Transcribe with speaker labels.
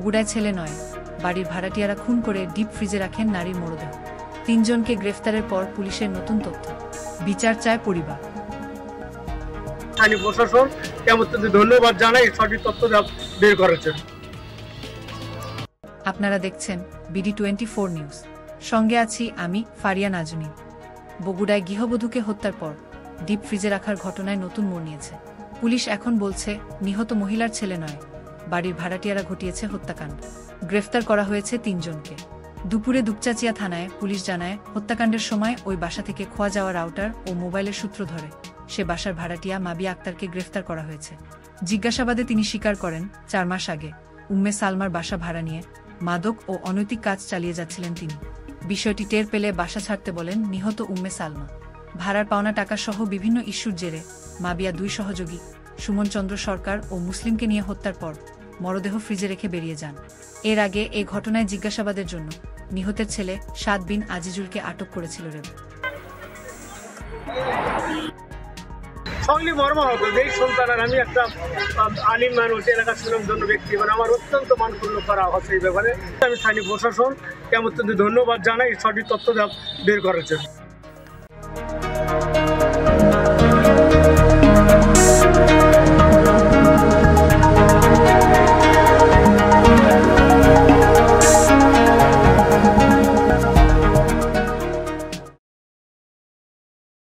Speaker 1: বগুড়ায় ছেলে নয়, বাড়ির ভাড়াটিয়ারা খুন করে ডিপ ফ্রিজে রাখেন নারীর মরদেহ। 3 জনকে গ্রেফতারের পর পুলিশের নতুন তথ্য, বিচার চায় পরিবার।
Speaker 2: প্রশাসন ধন্যবাদ জানাই সঠিক তথ্য বের করেছেন।
Speaker 1: আপনারা দেখছেন BD24 নিউজ, সঙ্গে আছি আমি ফারিয়া নাজনীন। বগুড়ায় গৃহবধূকে হত্যার পর ডিপ ফ্রিজে রাখার ঘটনায় নতুন মোড় নিয়েছে। পুলিশ এখন বলছে নিহত মহিলার ছেলে নয়, বাড়ির ভাড়াটিয়ারা ঘটিয়েছে হত্যাকাণ্ড। গ্রেফতার করা হয়েছে 3 জনকে। দুপুরে দুপচাচিয়া থানায় পুলিশ জানায় হত্যাকাণ্ডের সময় ওই বাসা থেকে খোয়া যাওয়া রাউটার ও মোবাইলের সূত্র ধরে সে বাসার ভাড়াটিয়া মাবিয়া আক্তারকে গ্রেফতার করা হয়েছে। জিজ্ঞাসাবাদে তিনি স্বীকার করেন 4 মাস আগে উম্মে সালমার বাসা ভাড়া নিয়ে মাদক ও অনৈতিক কাজ চালিয়ে যাচ্ছিলেন তিনি। বিষয়টি টের পেলে বাসা ছাড়তে বলেন নিহত উম্মে সালমা। ভাড়ার পাওনা টাকা সহ বিভিন্ন ইস্যুর জেরে মাবিয়া 2 সহযোগী সুমন চন্দ্র সরকার ও মুসলিমকে নিয়ে হত্যার পর মরদেহ ফ্রিজে রেখে বেরিয়ে যান। এর আগে এই ঘটনায় জিজ্ঞাসাবাদের জন্য নিহতের ছেলে সাদ বিন আজিজুলকে আটক করেছিল র্যাব।
Speaker 2: এই সন্তানের আমি একটা আলিম মানুষ, এলাকার সুনামধন্য ব্যক্তি, আমার অত্যন্ত মানক্ষুণ্ণ করা হচ্ছে এই ব্যাপারে। আমি স্থানীয় প্রশাসন ধন্যবাদ জানাই সঠিক তথ্য বের করেছেন।